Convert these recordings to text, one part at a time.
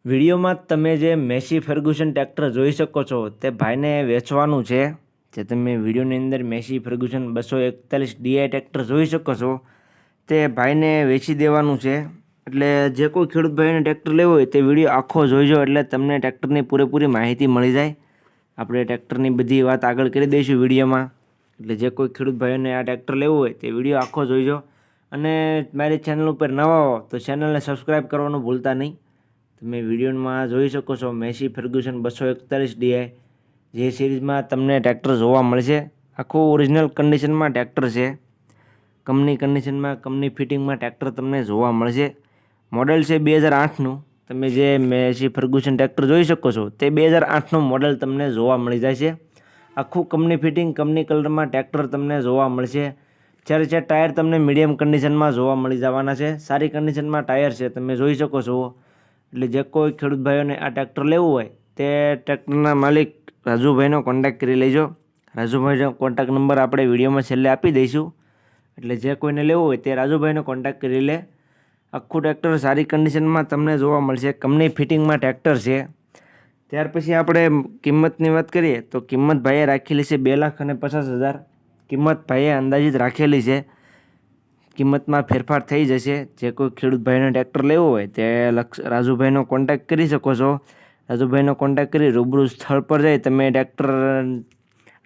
વિડીયોમાં તમે જે મેસી ફર્ગ્યુસન ટ્રેક્ટર જોઈ શકો છો તે ભાઈને વેચવાનું છે। જે તમે વિડીયોની અંદર મેસી ફર્ગ્યુસન 241 ડીઆઈ ટ્રેક્ટર જોઈ શકો છો તે ભાઈને વેચી દેવાનું છે। એટલે જે કોઈ ખેડૂત ભાઈને ટ્રેક્ટર લેવું હોય તે વિડીયો આખો જોઈજો એટલે તમને ટ્રેક્ટરની પૂરેપૂરી માહિતી મળી જાય। આપણે ટ્રેક્ટરની બધી વાત આગળ કરી દઈશું વિડીયોમાં। એટલે જે કોઈ ખેડૂત ભાઈઓને આ ટ્રેક્ટર લેવું હોય તે વિડીયો આખો જોઈજો। અને મારી ચેનલ ઉપર નવા હો તો ચેનલને સબસ્ક્રાઈબ કરવાનું ભૂલતા નહીં। તમે વિડીયોમાં જોઈ શકો છો મેસી ફર્ગ્યુસન 241 ડીઆઈ જે સિરીઝમાં તમને ટ્રેક્ટર જોવા મળશે। આખું ઓરિજિનલ કન્ડિશનમાં ટ્રેક્ટર છે, કંપની કન્ડિશનમાં કંપની ફિટિંગમાં ટ્રેક્ટર તમને જોવા મળશે। મોડલ છે 2008નું। તમે જે મેસી ફર્ગ્યુસન ટ્રેક્ટર જોઈ શકો છો તે 2008નું મોડલ તમને જોવા મળી જાય છે। આખું કંપની ફિટિંગ કંપની કલરમાં ટ્રેક્ટર તમને જોવા મળશે। ચારે ચાર ટાયર તમને મીડિયમ કન્ડિશનમાં જોવા મળી જવાના છે, સારી કન્ડિશનમાં ટાયર છે, તમે જોઈ શકો છો। એટલે જે કોઈ ખેડૂત ભાઈઓને આ ટ્રેક્ટર લેવું હોય તે ટ્રેક્ટરના માલિક રાજુભાઈનો કોન્ટેક્ટ કરી લેજો। રાજુભાઈનો કોન્ટેક્ટ નંબર આપણે વિડીયોમાં છેલ્લે આપી દઈશું। એટલે જે કોઈને લેવું હોય તે રાજુભાઈનો કોન્ટેક્ટ કરી લે। આખું ટ્રેક્ટર સારી કન્ડિશનમાં તમને જોવા મળશે, કંપની ફિટિંગમાં ટ્રેક્ટર છે। ત્યાર પછી આપણે કિંમતની વાત કરીએ તો કિંમત ભાઈએ રાખેલી છે 2,50,000। કિંમત ભાઈએ અંદાજિત રાખેલી છે, કિંમતમાં ફેરફાર થઈ જશે। જે કોઈ ખેડૂત ભાઈને ટ્રેક્ટર લેવું હોય તે રાજુભાઈનો કોન્ટેક્ટ કરી શકો છો। રાજુભાઈનો કોન્ટેક્ટ કરી રૂબરૂ સ્થળ પર જઈ તમે ટ્રેક્ટર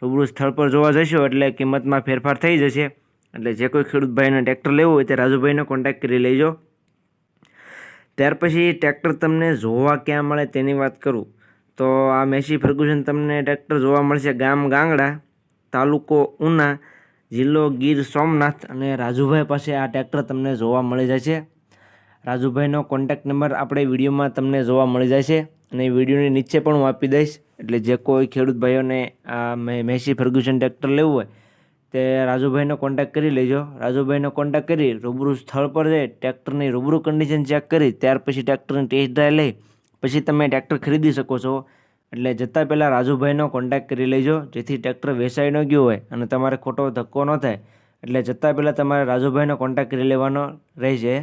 રૂબરૂ સ્થળ પર જોવા જશો એટલે કિંમતમાં ફેરફાર થઈ જશે। એટલે જે કોઈ ખેડૂત ભાઈને ટ્રેક્ટર લેવું હોય તે રાજુભાઈનો કોન્ટેક્ટ કરી લેજો। ત્યાર પછી ટ્રેક્ટર તમને જોવા ક્યાં મળે તેની વાત કરું તો આ મેસી ફર્ગ્યુસન તમને ટ્રેક્ટર જોવા મળશે ગામ ગાંગડા, તાલુકો ઉના, જિલ્લો ગીર સોમનાથ। અને રાજુભાઈ પાસે આ ટ્રેક્ટર તમને જોવા મળી જશે। રાજુભાઈનો કોન્ટેક્ટ નંબર આપણે વિડીયોમાં તમને જોવા મળી જશે અને વિડીયોની નીચે પણ હું આપી દઈશ। એટલે જે કોઈ ખેડૂત ભાઈઓને આ મેસી ફર્ગ્યુસન ટ્રેક્ટર લેવું હોય તે રાજુભાઈનો કોન્ટેક્ટ કરી લેજો। રાજુભાઈનો કોન્ટેક્ટ કરી રૂબરૂ સ્થળ પર જઈ ટ્રેક્ટરની રૂબરૂ કન્ડિશન ચેક કરી ત્યાર પછી ટ્રેક્ટરની ટેસ્ટ ડ્રાઈવ લઈ પછી તમે ટ્રેક્ટર ખરીદી શકો છો। એટલે જતાં પહેલાં રાજુભાઈનો કોન્ટેક્ટ કરી લેજો જેથી ટ્રેક્ટર વેચાઈ ન ગયું હોય અને તમારે ખોટો ધક્કો ન થાય। એટલે જતાં પહેલાં તમારે રાજુભાઈનો કોન્ટેક્ટ કરી લેવાનો રહેશે।